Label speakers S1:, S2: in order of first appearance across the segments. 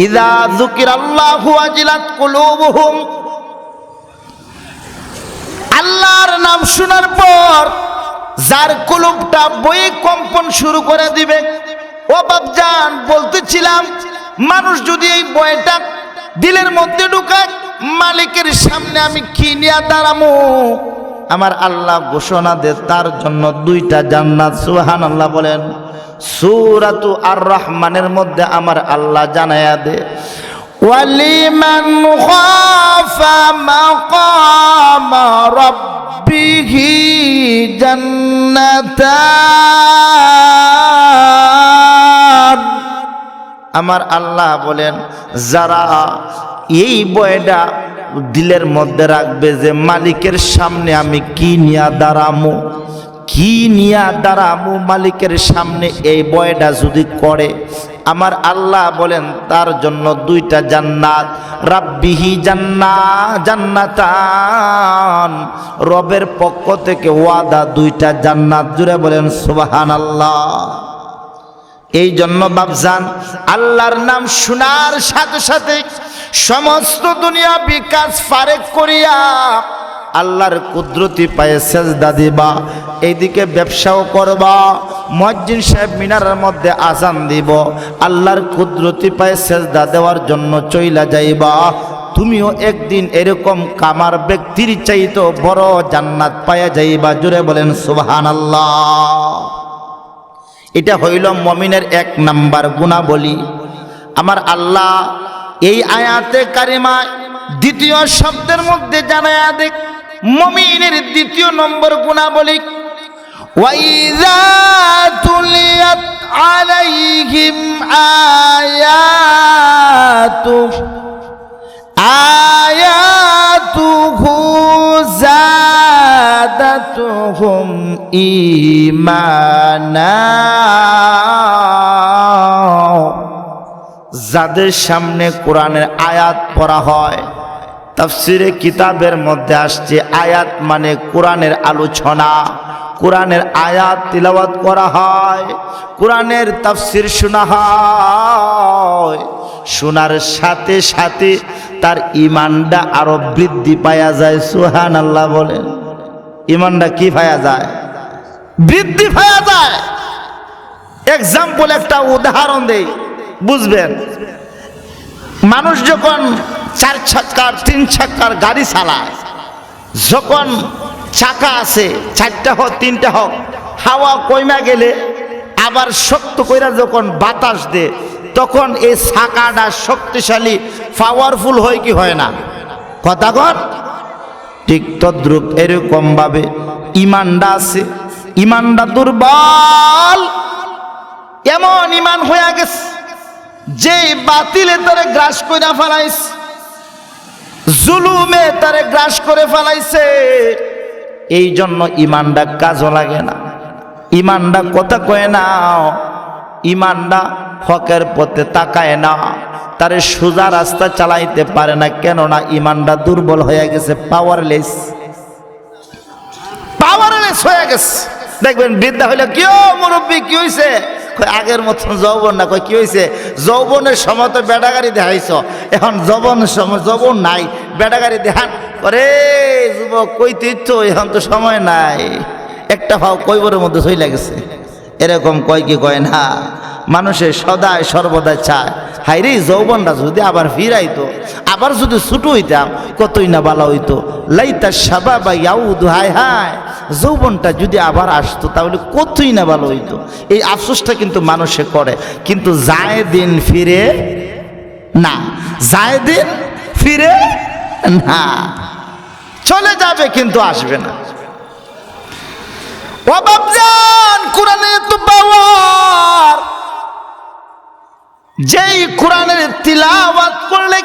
S1: ইযা যুকিরাল্লাহু ওয়াজিলাত কুলুবুহুম, আল্লাহর নাম শোনার পর যার কুলুবটা বয়ে কম্পন শুরু করে দিবে। ও বাপজান, বলতেছিলাম মানুষ যদি এই বয়টা দিলের মধ্যে ঢুকায়, মালিকের সামনে আমি কি নিয়ে দাঁড়াবো? আমার আল্লাহ ঘোষণা দে তার জন্য দুইটা জান্নাত। সুবহানাল্লাহ বলেন। সূরাতু আর রহমানের মধ্যে আমার আল্লাহ জানায়া দে, ওয়ালিমান খাফা মাকাম রাব্বিহি জান্নাতান। আমার আল্লাহ বলেন, যারা এই বয়টা দিলের মধ্যে রাখবে যে মালিকের সামনে আমি কি নিয়া দাঁড়ামু, কি নিয়া দাঁড়ামু মালিকের সামনে, এই বয়টা যদি করে, আমার আল্লাহ বলেন তার জন্য দুইটা জান্নাত। রাব্বিহি জান্নাতান, রবের পক্ষ থেকে ওয়াদা দুইটা জান্নাত। জুড়ে বলেন সুবহানাল্লাহ। এই জন্য বাপজান, আল্লাহর নাম শোনার সাথে সাথে সমস্ত দুনিয়া বিকাশ ফারেক করিয়া আল্লাহর কুদরতি পায়ে সেজদা দিবা। এইদিকে ব্যবসাও করবা, মুয়াজ্জিন সাহেব মিনারের মধ্যে আজান দিব, আল্লাহর কুদরতি পায়ে সেজদা দেওয়ার জন্য চইলা যাইবা। তুমিও একদিন এরকম কামার ব্যক্তির চাইতো বড় জান্নাত পায়া যাইবা। জুড়ে বলেন সুবহানাল্লাহ। এটা হইল মুমিনের এক নাম্বার গুণাবলী। আমার আল্লাহ এই আয়াতে কারিমায় দ্বিতীয় শব্দের মধ্যে জানায়া দেখ মুমিনের দ্বিতীয় নম্বর গুণাবলী, ওয়াইযা তুলিয়াত আলাইহিম আয়াতুহু যাদাতুহুম ঈমানা। যাদের সামনে কোরআনের আয়াত পড়া হয়, তাফসিরে কিতাবের মধ্যে আসছে আয়াত মানে কোরআনের আলোচনা, কোরআনের আয়াত তিলাওয়াত করা হয়, কোরআনের তাফসির শোনা হয়, শোনার সাথে সাথে তার ঈমানটা আরো বৃদ্ধি পায়া যায়। সুবহানাল্লাহ বলেন। ঈমানটা কি পায়া যায়? বৃদ্ধি পায়া যায়। এক্সাম্পল, একটা উদাহরণ দেই, বুঝবেন। মানুষ যখন 4 চাকার 3 চাকার গাড়ি চালায়, যখন চাকা আছে 4টা হোক 3টা হোক, হাওয়া কইমা গেলে আবার শক্ত কইরা যখন বাতাস দে, তখন এই চাকাটা শক্তিশালী পাওয়ারফুল হয় কি হয় না? কথা কন। ঠিক তদ্রূপ এরকম ভাবে ঈমানটা আছে, ঈমানটা দুর্বল। এমন ঈমান হয়ে গেছে যে বাতিলে তারে গ্রাস করে ফেলাইছে, জুলুমে তারে গ্রাস করে ফেলাইছে। এই জন্য ঈমানটা কাজও লাগে না, ঈমানটা কথা কয় না, ঈমানটা হকের পথে তাকায় না, তারে সোজা রাস্তা চালাইতে পারে না। কেননা ঈমানটা দুর্বল হয়ে গেছে, পাওয়ারলেস হয়ে গেছে। দেখবেন বৃদ্ধা হইলে কি, ও মুরব্বী কি হয়েছে? আগের মতন যৌবন না। কই কি হয়েছে? যৌবনের সময় তো বেটা গাড়ি দেখাইছ, এখন যৌবনের সময় যৌবন নাই, বেটা গাড়ি দেখান করে। যুবক কইতে ইচ্ছো, এখন তো সময় নাই, একটা ভাও কইবরের মধ্যে চইলা গেছে। এরকম কয় কি কয় না? মানুষের সদায় সর্বদাই চায়, হাই রে যৌবনটা যদি আবার ফিরাইতো, আবার যদি ছুটো হইতাম কতই না ভালো হইতো। লাইতা শাবাবা ইয়াউদু, হায় হায় যৌবনটা যদি আবার আসতো তাহলে কতই না ভালো হইতো। এই আফসোসটা কিন্তু মানুষে করে, কিন্তু যায় দিন ফিরে না, যায় দিন ফিরে না, চলে যাবে কিন্তু আসবে না। ও বাপজান, কোরআনে তো পাওয়ার, যেই কোরআনের তিলাওয়াত করলে,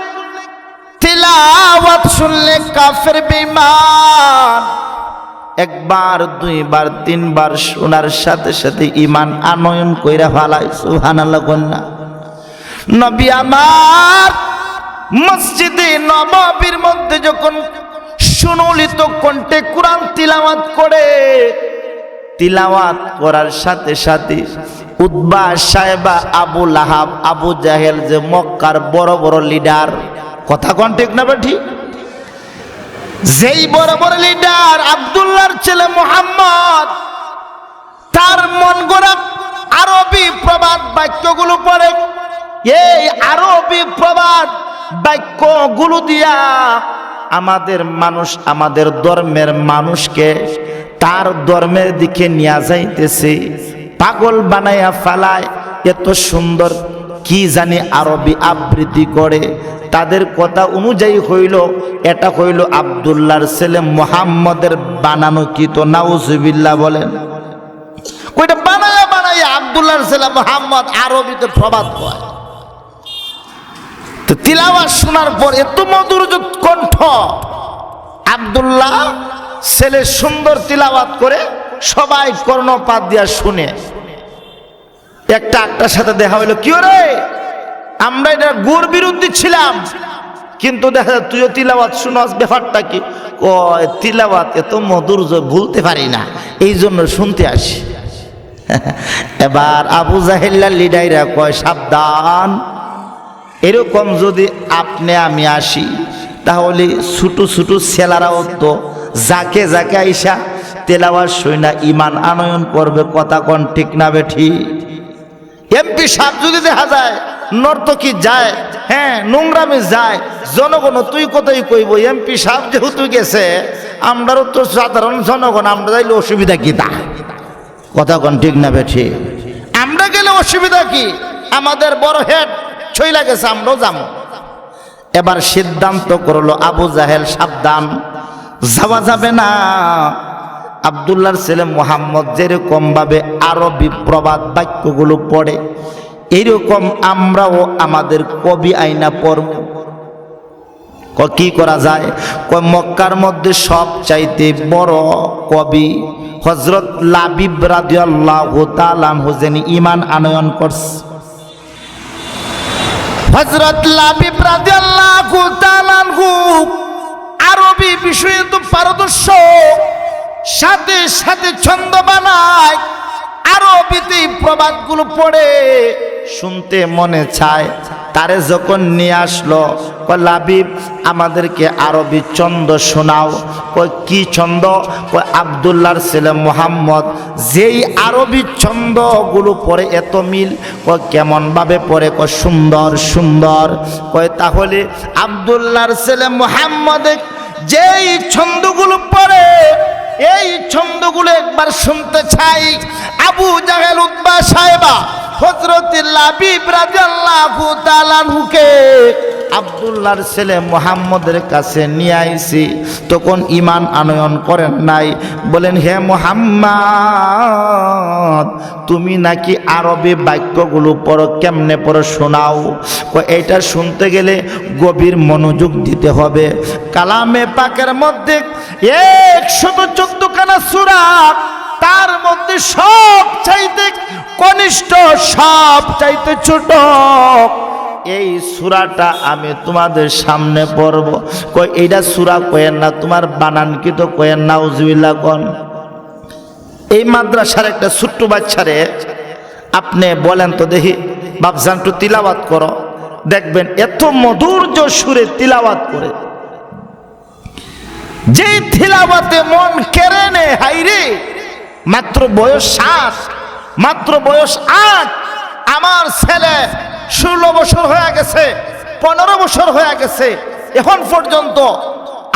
S1: তিলাওয়াত শুনলে কাফের বেঈমান একবার 2 বার 3 বার শোনার সাথে সাথে ঈমান আনয়ন কইরা ফেলায়। সুবহানাল্লাহ কন্যা। নবী আমার মসজিদে নববীর মধ্যে যখন সুনলিত কণ্ঠে কোরআন তিলাওয়াত করে, তিলাওয়াত করার সাথে সাথে উতবা সাহেবা আবু লাহাব আবু জাহেল যে মক্কার বড় বড় লিডার, কথা কোন ঠিক না বেঠি, যেই বড় বড় লিডার আব্দুল্লাহর ছেলে মুহাম্মদ, তার মন গড়া আরবি প্রবাদ বাক্যগুলো পড়ে। এই আরবি প্রবাদ বাক্যগুলো দিয়া আমাদের মানুষ, আমাদের ধর্মের মানুষকে তার ধর্মের দিকে নিয়ে যাইতেছে, পাগল বানাইয়া ফালায়। এত সুন্দর কি জানি আরবি আবৃত্তি করে, তাদের কথা অনুযায়ী হইল এটা হইল আব্দুল্লাহর ছেলে মুহাম্মদের বানানো, কি তো নাউজুবিল্লাহ বলেন, ওইটা বানায়া বানাইয়া আব্দুল্লাহর ছেলে মুহাম্মদ আরবিতে প্রবাদ কয়। তো তিলাওয়াত শোনার পর এত মধুর কণ্ঠ, আব্দুল্লাহ ছেলে সুন্দর তিলাওয়াত করে, সবাই কর্ণপাত দিয়া শুনে। একটার সাথে দেখা হইলো, কি রে আমরা এটা গুর বিরুদ্ধে ছিলাম, কিন্তু দেখা যায় তুইও তিলাওয়াত শুনস, ব্যাপারটা কি? কয় তিলাওয়াত এত মধুর ভুলতে পারি না, এই জন্য শুনতে আসি। এবার আবু জাহেল্লা লিডাইরা কয় সাবধান, এরকম যদি আপনি আমি আসি তাহলে ছোটো ছোটো ছেলারাও তো যাকে যাকে আইসা তেলাওয়াত শুনা ইমান আনয়ন করবে, কথা কোন ঠিক না বেঠি? এমপি সাহেব যদি দেখা যায় নর্তকী যায়, হ্যাঁ নোংরামে যায়, জনগণ তুই কোথায় কইব? এমপি সাহেব যেহেতু গেছে, আমরাও তো সাধারণ জনগণ, আমরা যাইলে অসুবিধা কি? তা কথা কোন ঠিক না বেঠি? আমরা গেলে অসুবিধা কি? আমাদের বড় হেড ছইলা গেছে, আমরাও যাবো। এবার সিদ্ধান্ত করলো আবু জাহেল, সাবধান, যাওয়া যাবে না। আব্দুল্লাহর ছেলে মুহাম্মদ যেরকম ভাবে আরবি প্রবাদ বাক্যগুলো পড়ে, এইরকম আমরাও আমাদের কবি আইনা পড়ব। কি করা যায়? মক্কার মধ্যে সব চাইতে বড় কবি হযরত লাবিব রাদিয়াল্লাহু তাআলা আনহু যিনি ঈমান আনয়ন করছে, হযরত লাবিব রাদিয়াল্লাহু তাআলা আনহু আরবি বিষয়ে তো পারদর্শী, সাথে সাথে ছন্দ বানায়, আরবিতে প্রবাদগুলো পড়ে শুনতে মনে চায়। তারে যখন নিয়ে আসলো, কয় লাবিব আমাদেরকে আরবি ছন্দ শোনাও। কয় কি ছন্দ? কয় আব্দুল্লাহর ছেলে মুহাম্মদ যেই আরবি ছন্দগুলো পড়ে এত মিল। কয় কেমন ভাবে পড়ে? কয় সুন্দর সুন্দর। কয় তাহলে আব্দুল্লাহর ছেলে মুহাম্মদ যেই ছন্দগুলো পড়ে, এই ছন্দগুলো একবার শুনতে চাই। আবু জাহেল, উতবা সাহেবা, হযরত লাবিব রাদিয়াল্লাহু তাআলা আনহুকে আব্দুল্লাহর ছেলে মুহাম্মদের কাছে নিয়ে আইছি। তখন ঈমান আনয়ন করেন নাই, বলেন হে মুহাম্মদ তুমি নাকি আরবি বাক্যগুলো পড়ো, কেমনে পড়ো শোনাও। এটা শুনতে গেলে গভীর মনোযোগ দিতে হবে। কালামে পাকের মধ্যে 114 খানা সূরা, তার মধ্যে সব চাইতে কনিষ্ঠ, সব চাইতে ছোট এই সূরাটা আমি তোমাদের সামনে পড়ব। কই এইটা সূরা কয়েন না, তোমার বানান কি তো কয়েন না, নাউজুবিল্লাহ কোন। এই মাদ্রাসার একটা ছোট্ট বাচ্চারে আপনি বলেন তো দেখি, বাপজান একটু তিলাওয়াত করো, দেখবেন এত মধুর্য সুরে তিলাওয়াত করে, যে তিলাওয়াতে মন কেড়ে নেয়। হাইরে মাত্র বয়স 7, মাত্র বয়স 8, আমার ছেলে 16 বছর হয়ে গেছে, 15 বছর হয়ে গেছে, এখন পর্যন্ত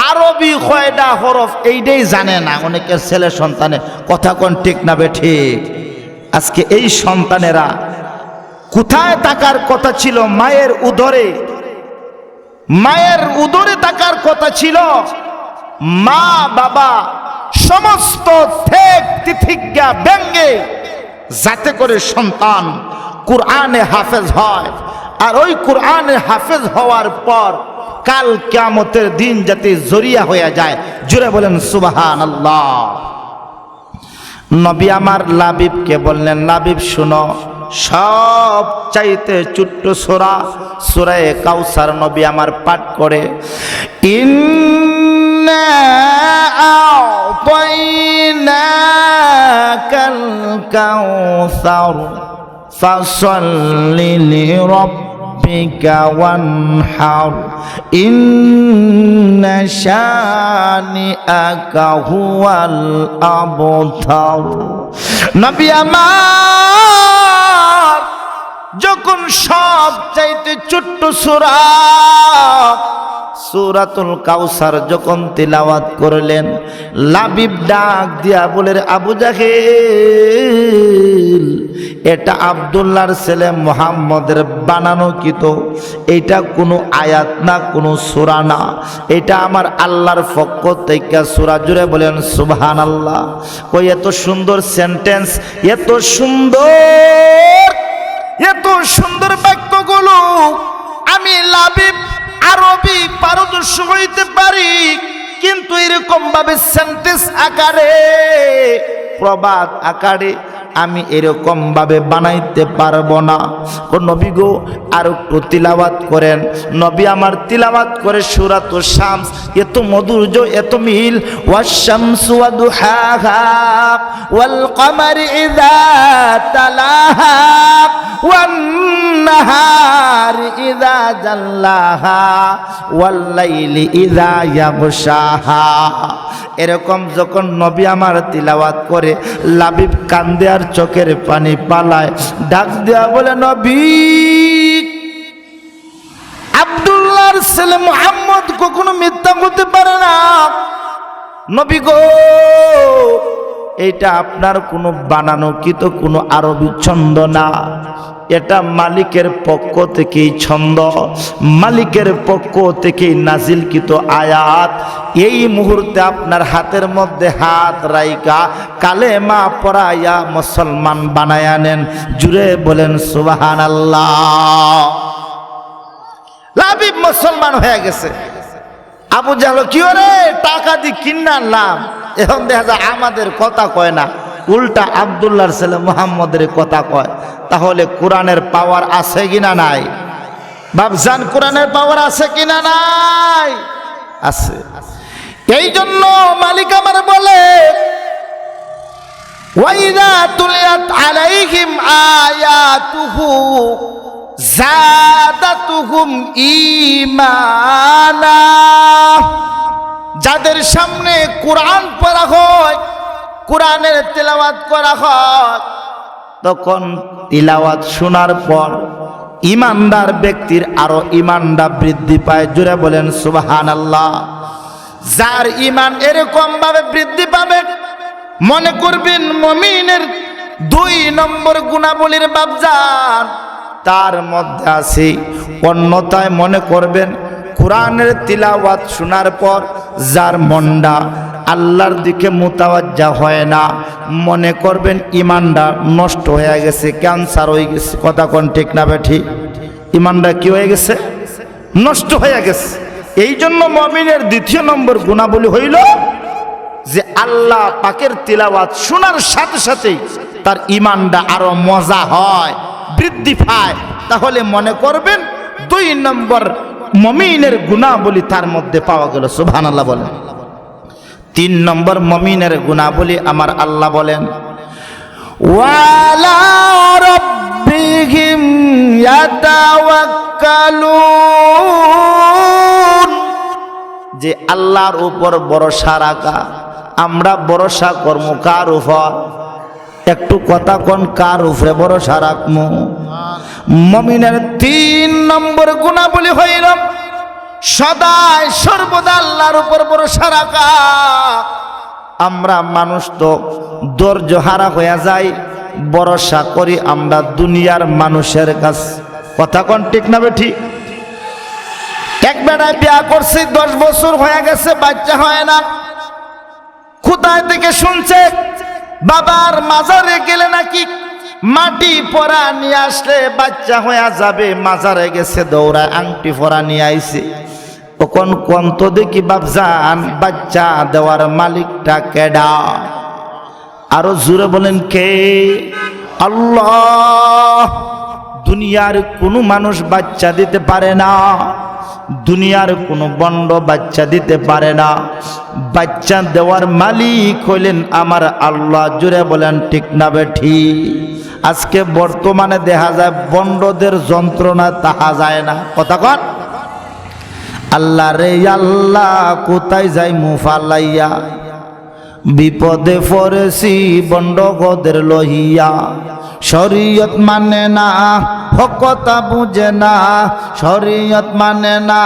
S1: আরবি কয়টা হরফ এইটাই জানে না অনেকের ছেলে সন্তানে, কথা কোন ঠিক না বেঠিক? আজকে এই সন্তানেরা কোথায় থাকার কথা ছিল? মায়ের উদরে, মায়ের উদরে থাকার কথা ছিল। মা বাবা সমস্ত থেক তিথিজ্ঞা ব্যঙ্গে যাতে করে সন্তান কুরআনে হাফেজ হয়, আর ওই কুরআনে হাফেজ হওয়ার পর কাল কিয়ামতের দিন যাতে জরিয়া হয়ে যায়। জোরে বলেন সুবহানাল্লাহ। নবী আমার লাবিবকে বললেন, লাবিব শুনো, সব চাইতে ছোট্ট সূরা সূরা কাউসার নবী আমার পাঠ করে, ইন্না আ'তাইনা আতাইনাকাল কাউসার ফাসাল্লি লিরাব্বিকা ওয়ানহার ইন্না শানিআকা হুয়াল আবতার। নবী আমার যখন সব চাইতে ছোট্ট সূরা সূরাতুল কাউসার যখন তিলাওয়াত করলেন, লাবিব ডাক দিয়া বলে, আবু জাহেল, এটা আব্দুল্লাহর ছেলে মুহাম্মদের বানানো কিতো, এটা কোনো আয়াত না, কোনো সূরা না, এটা আমার আল্লাহর পক্ষ থেকে সূরা। জুড়ে বলেন সুবহানাল্লাহ। কই এত সুন্দর সেন্টেন্স, এত সুন্দর বাক্যগুলো আমি লাবিব আরবি পারদর্শী হইতে পারি, কিন্তু এরকম ভাবে সেন্টেন্স আকারে, প্রবাদ আকারে আমি এরকম ভাবে বানাইতে পারবো না। ও নবী গো, আর একটু তিলাওয়াত করেন। নবী আমার তিলাওয়াত করে সূরাতুশ শামস, এত মধুর্য, এত মিল। ওয়াশ-শামসু ওয়া দুহাহা ওয়াল কমারি ইযা তালাহা ওয়ান নাহারি ইযা জাল্লাহা ওয়াল লাইলি ইযা ইয়াগশাহা। এরকম যখন নবী আমার তিলাওয়াত করে, লাবিব কান্দে আর চোখের পানি পালায়, ডাক দেয়া বলে, নবী, আব্দুল্লাহর ছেলে মুহাম্মদ কখনো মিথ্যা বলতে পারে না। নবী গো, এটা আপনার কোনো বানানো কিন্তু কোনো আরবি ছন্দ না, এটা মালিকের পক্ষ থেকেই ছন্দ, মালিকের পক্ষ থেকেই নাজিলকৃত আয়াত। এই মুহূর্তে আপনার হাতের মধ্যে হাত রাইকা কালেমা পড়াইয়া মুসলমান বানায়া নেন। জুড়ে বলেন সুবহানাল্লাহ। লাবিব মুসলমান হয়ে গেছে। আবু জাহল, কি ওরে, টাকা দিয়ে কিনে আনলাম। এখন দেখা যায় আমাদের কথা কয় না, উল্টা আব্দুল্লাহর ছেলে মুহাম্মদের কথা কয়। তাহলে কোরআনের পাওয়ার আছে কিনা নাই? বাবজান, কোরআনের পাওয়ার আছে কিনা নাই? আছে। এই জন্য মালিক আমার বলে, ওয়াইদা তুলিয়াত আলাইহিম আয়াতুহু যাদাতুহুম ঈমানা। যাদের সামনে কোরআন পড়া হয়, কোরআনের তিলাওয়াত করা হয়, তখন তিলাওয়াত শোনার পর ঈমানদার ব্যক্তির আরো ঈমানটা বৃদ্ধি পায়। জোরে বলেন সুবহানাল্লাহ। যার ঈমান এরকম ভাবে বৃদ্ধি পাবে, মনে করবেন মুমিনের 2 নম্বর গুণাবলীর বাবজান তার মধ্যে আছে। অন্যথায় মনে করবেন কোরআনের তিলাওয়াত শোনার পর যার মনটা আল্লাহর দিকে মুতাওয়াজ্জা হয় না, মনে করবেন ঈমানটা নষ্ট হয়ে গেছে, ক্যান্সার হয়ে গেছে। কথা কোন ঠিক না বেঠি? ঈমানটা কি হয়ে গেছে? নষ্ট হয়ে গেছে। এই জন্য মুমিনের 2 নম্বর গুণাবলী হইল যে আল্লাহ পাকের তিলাওয়াত শোনার সাথে সাথেই তার ঈমানটা আরো মজা হয়, বৃদ্ধি পায়। তাহলে মনে করবেন 2 নম্বর মুমিনের গুণাবলী তার মধ্যে পাওয়া গেল। সুবহানাল্লাহ বলেন। 3 নম্বর মুমিনের গুণাবলী আমার আল্লাহ বলেন, ওয়ালা রাব্বিহিম ইয়াতাওয়াক্কালুন। যে আল্লাহর উপর ভরসা রাখা। আমরা ভরসা করব কার উপর? একটু কথা কোন, কার উপরে ভরসা রাখবো? মুমিনের 3 নম্বর গুণাবলী হইল সদাই সর্বদা আল্লাহর উপর ভরসা রাখা। আমরা মানুষ তো ধৈর্য হারা হয়ে যাই, ভরসা করি আমরা দুনিয়ার মানুষের কাছে। কথা কোন ঠিক না বেঠি? এক বেড়ায় বিয়া করছে, 10 বছর হয়ে গেছে, বাচ্চা হয় না। কোথায় থেকে শুনছে বাবার মাজারে গেলে নাকি মাটি পরা নিয়ে আসলে বাচ্চা হয়ে যাবে। মাজারে গেছে, দৌড়ায় আংটি পরা নিয়ে আইছে। তখন কন্ত দেখি বাপজান, বাচ্চা দেওয়ার মালিকটা কেডা? আরো জোরে বলেন কে? আল্লাহ। দুনিয়ার কোনো মানুষ বাচ্চা দিতে পারে না। দুনিয়ার কোনো বন্ড বাচ্চা দিতে পারে না। বাচ্চা দেওয়ার মালিক হইলেন আমার আল্লাহ। জুড়ে বলেন ঠিক না বেঠিক? আজকে বর্তমানে দেখা যায় বন্ডদের যন্ত্রণা তাহা যায় না। কথা কন। আল্লাহ রে আল্লাহ কোথায় যাই মুফালাইয়া, বিপদে পড়েছি বন্ডগদের লহিয়া। শরীয়ত মানে না, হকতা বুঝে না, শরীয়ত মানে না,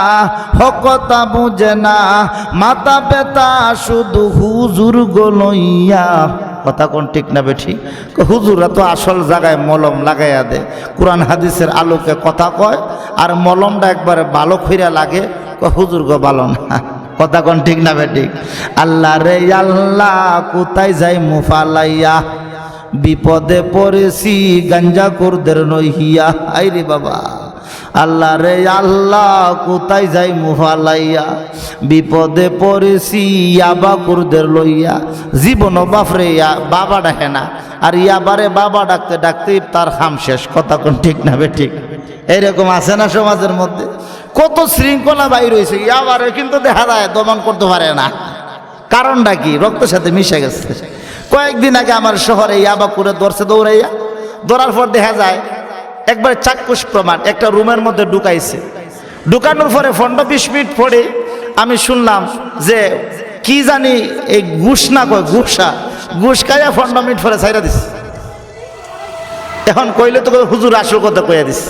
S1: হকতা বুঝে না, মাথা ব্যথা শুধু হুজুর গো লইয়া। কথা কোন ঠিক না বেঠি? হুজুরা তো আসল জায়গায় মলম লাগাইয়া দে, কোরআন হাদিসের আলোকে কথা কয়, আর মলমটা একবারে ভালো কইরা লাগে, হুজুর গো ভালো না। কথা কোন ঠিক না বেঠিক? আল্লাহ রে আল্লাহ কোথায় যাই মুফালাইয়া, বিপদে পড়েছি গাঞ্জা কুরদের নহিয়া। আইরে বাবা, আল্লাহ রে আল্লাহ কোথায় যাই মুফালাইয়া, বিপদে পড়েছি ইয়াবা কুরদের লইয়া। জীবন বাপরে বাবা ডাকে না, আর ইয়াবারে বাবা ডাকতে ডাকতে তার খাম শেষ। কথা কোন ঠিক না বেঠিক? এইরকম আছে না সমাজের মধ্যে? কত শৃঙ্খলা বাইর হয়েছে, ইয়াবারে কিন্তু দেখা যায় দমন করতে পারে না। কারণটা কি? রক্তের সাথে মিশে গেছে। কয়েকদিন আগে আমার শহরে ইয়াবা করে ধরছে, দৌড়াইয়া। ধরার পর দেখা যায় একবার চাক্ষুষ প্রমাণ, একটা রুমের মধ্যে ঢুকাইছে। ঢুকানোর পরে 15-20 মিনিট পরে আমি শুনলাম যে কি জানি এই ঘুষ না কয়, ঘুষ খাইয়া 15 মিনিট পরে ছাইরা দিছে। এখন কইলে তো হুজুর আসল কথা কইয়া দিছে।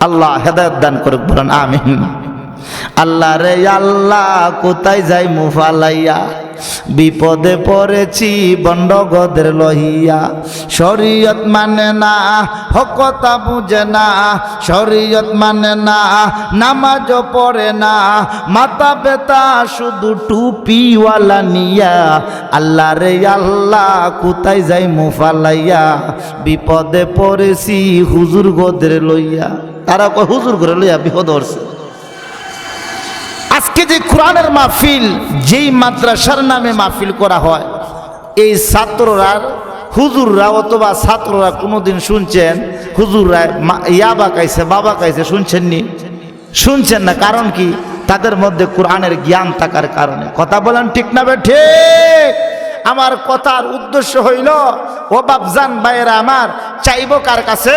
S1: আল্লাহ হেদায়েত দান করুক, বলেন আমিন। আল্লাহ রে আল্লাহ কোথায় যাই মুফালাইয়া, বিপদে পড়েছি বন্ডগদের লহিয়া। শরীয়ত মানে না, হকতা বুঝে না, শরীয়ত মানে না, নামাজ পড়ে না, মাথা ব্যথা শুধু টুপিওয়ালা নিয়া। আল্লাহ রে আল্লাহ কোথায় যাই মুফালাইয়া, বিপদে পড়েছি হুজুর গোদের লইয়া। তারা কয় হুজুর করে লইয়া বিপদ হচ্ছে। আজকে যে কোরআনের মাহফিল, যেই মাদ্রাসার নামে মাহফিল করা হয়, এই ছাত্ররা, হুজুররা অথবা ছাত্ররা কোনোদিন শুনছেন হুজুররা ইয়াবা খাইছে, বাবা খাইছে? শুনছেননি? শুনছেন না। কারণ কি? তাদের মধ্যে কোরআনের জ্ঞান থাকার কারণে। কথা বলেন ঠিক না বেঠিক? আমার কথার উদ্দেশ্য হইল, ও বাপজান ভাইয়েরা আমার, চাইব কার কাছে?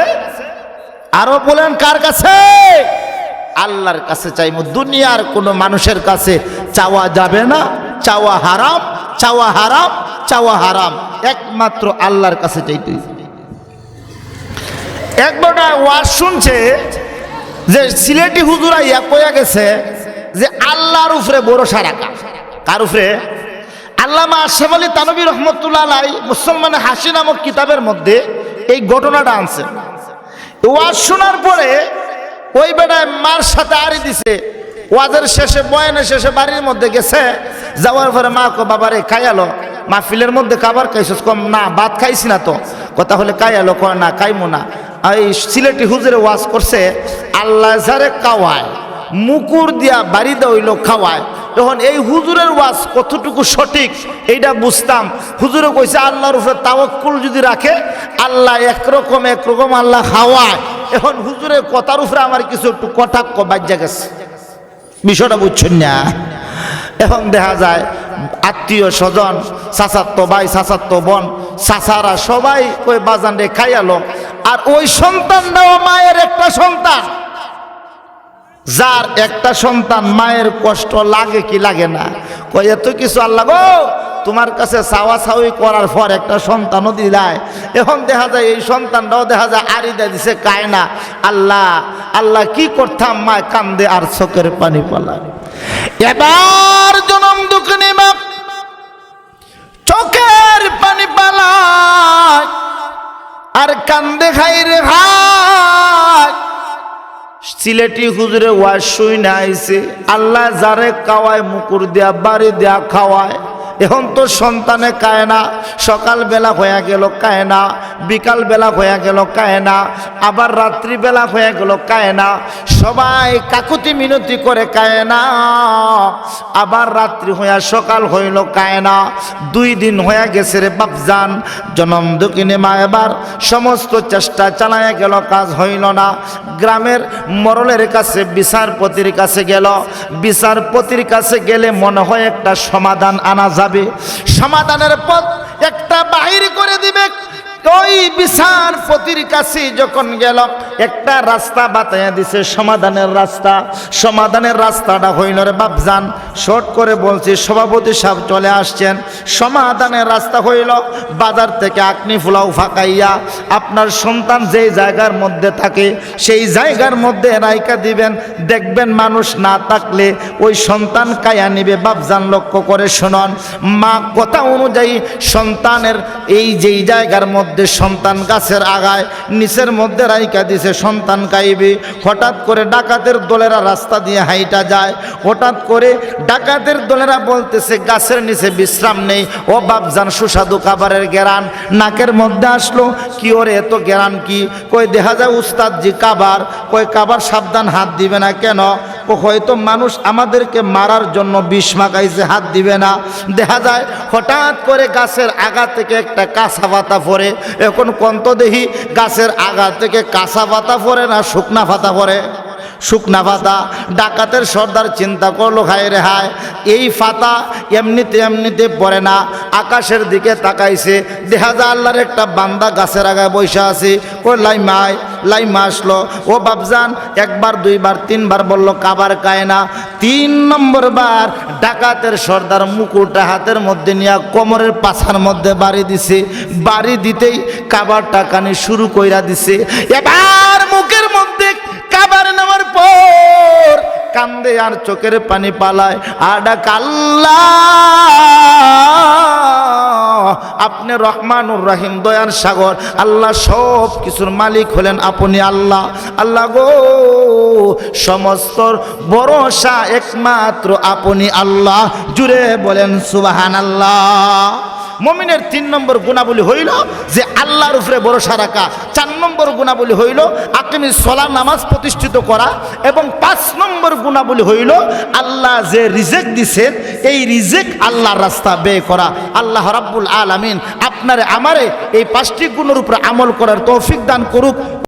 S1: আরো বলেন কার কাছে? আল্লাহর কাছে চাইব। দুনিয়ার কোনো মানুষের কাছে চাওয়া যাবে না। চাওয়া হারাম, চাওয়া হারাম, চাওয়া হারাম। একমাত্র আল্লাহর কাছে চাইতে। একবার ওয়াজ শুনছে যে সিলেটি হুজুরা ইয়া কইয়া গেছে যে আল্লাহর উপরে ভরসা রাখা। কার উপরে? আল্লামা আশরাফ আলী থানভী রহমতুল্লাহ আলাইহি মুসলমানের হাসি নামক কিতাবের মধ্যে এই ঘটনাটা আনছে। ওয়াজ শোনার পরে ওই বেটায় মার সাথে আড়ি দিছে। ওয়াজের শেষে, বয়ানের শেষে বাড়ির মধ্যে গেছে। যাওয়ার পরে মা কো বাবারে খাইয়ালো, মাহফিলের মধ্যে খাবার খাইছস? কম না, ভাত খাইছি না তো। কথা হলে খাইয়ালো? কয় না, খাইমো না। এই সিলেটি হুজুরে ওয়াজ করছে, আল্লাহ যারে খাওয়ায় মুকুর দিয়া বাড়িতে হইল খাওয়ায়। তখন এই হুজুরের ওয়াজ কতটুকু সঠিক এইটা বুঝতাম। হুজুরে কইছে আল্লাহর উপরে তাওয়াক্কুল যদি রাখে, আল্লাহ একরকম আল্লাহ খাওয়ায়। এখন হুজুরের কথার উপরে আমার কিছু একটু কটাক্ষ বাজ্যা গেছে। বিষয়টা বুঝছেন না? এখন দেখা যায় আত্মীয় স্বজন, চাচাতো ভাই, চাচাতো বোন, চাচারা সবাই ওই বাজান রে খাইয়ালো। আর ওই সন্তানটাও মায়ের একটা সন্তান। যার একটা সন্তান, মায়ের কষ্ট লাগে কি লাগে না? কই এত কিছু আল্লাহ গো তোমার কাছে চাওয়া চাওয়ি করার পর একটা সন্তানও দিলায়। এখন দেখা যায় এই সন্তানটাও দেখা যায় আড়িদা দিছে, কায় না। আল্লাহ আল্লাহ কি করতাম? মা কান্দে আর চোখের পানি পালায়। এবার জনম দুঃখিনী মা চোখের পানি পালায় আর কান্দে, খাই রে ভাই। সিলেটি হুজুরে ওয়াজ শুই না আইছে, আল্লাহ যারে খাওয়ায় মুকুর দিয়া বাড়ি দেয়া খাওয়ায়। এখন তো সন্তানে কায় না, সকালবেলা হয়ে গেল কায় না, বিকালবেলা হয়ে গেল কায় না, আবার রাত্রিবেলা হয়ে গেল কায় না, সবাই কাকুতি মিনতি করে কায় না, আবার রাত্রি হইয়া সকাল হইল কায় না। 2 দিন হয়ে গেছে রে বাপজান, জনম দুঃখিনী মা এবার সমস্ত চেষ্টা চালায়া গেল, কাজ হইল না। গ্রামের মরলের কাছে বিচারপতির কাছে গেল, বিচারপতির কাছে গেলে মনে হয় একটা সমাধান আনা যাবে, সমাধানের পথ একটা বাহির করে দিবে। ওই বিচারপতির কাছে যখন গেল, একটা রাস্তা বাতায়া দিছে, সমাধানের রাস্তা। সমাধানের রাস্তাটা হইল রে বাপজান, শর্ট করে বলছি, সভাপতি সাহেব চলে আসছেন। সমাধানের রাস্তা হইল, বাজার থেকে আকনি ফুলাও ফাঁকাইয়া আপনার সন্তান যেই জায়গার মধ্যে থাকে সেই জায়গার মধ্যে রাইকা দিবেন, দেখবেন মানুষ না থাকলে ওই সন্তান কায়া নিবে। বাপজান লক্ষ্য করে শুনুন, মা কথা অনুযায়ী সন্তানের এই যেই জায়গার মধ্যে সন্তান গাছের আগায় নিচের মধ্যে রাইকা দিছে, সন্তান কাইবে। হঠাৎ করে ডাকাতের দলেরা রাস্তা দিয়ে হাইটা যায়, হঠাৎ করে ডাকাতের দলেরা বলতেছে গাছের নিচে বিশ্রাম নেই। ও বাপজান সুস্বাদু খাবারের গেরান নাকের মধ্যে আসলো। কি ওরে এত গেরান কি? কই দেখা যায় উস্তাদজি কাবার। কই কাবার, সাবধান, হাত দিবে না কেন? হয়তো মানুষ আমাদেরকে মারার জন্য বিষ মাখাইছে, হাত দিবে না। দেখা যায় হঠাৎ করে গাছের আগা থেকে একটা কাঁচা পাতা পড়ে। এখন কন্ত দেখি গাছের আগা থেকে কাঁচা পাতা পড়ে না শুকনা পাতা পড়ে? শুকনা পাতা। ডাকাতের সর্দার চিন্তা করলো, হায় রে হায়, এই পাতা এমনিতে পড়ে না। আকাশের দিকে তাকাইছে, দেখা যায় আল্লাহর একটা বান্দা গাছের আগায় বসে আছে। কই লাইমা আসলো। ও বাপজান একবার, 2 বার, 3 বার বলল, কাবার কায় না। 3 নম্বর বার ডাকাতের সর্দার মুকুটটা হাতের মধ্যে নিয়ে কোমরের পাছার মধ্যে বাড়ি দিছে। বাড়ি দিতেই কাবার টাকানি শুরু কইরা দিছে। এবার মুখের মধ্যে কাবার নেওয়ার পর কান্দে আর চোখের পানি পালায়, আর ডাক আল্লাহ, আপনি রহমানুর রহিম, দয়ার সাগর। আল্লাহ সব কিছুর মালিক হলেন আপনি আল্লাহ। আল্লাহ গো, সমস্ত ভরসা একমাত্র আপনি আল্লাহ। জুড়ে বলেন সুবহানাল্লাহ। মুমিনের 3 নম্বর গুণাবলী হইল যে আল্লাহর উপরে ভরসা রাখা। 4 নম্বর গুণাবলী হইল আকিমিস সালাত, নামাজ প্রতিষ্ঠিত করা। এবং 5 নম্বর গুণাবলী হইল আল্লাহ যে রিজিক দিছেন এই রিজিক আল্লাহর রাস্তা ব্যয় করা। আল্লাহ রাব্বুল আলামিন আপনারে আমারে এই 5টি গুণের উপরে আমল করার তৌফিক দান করুক।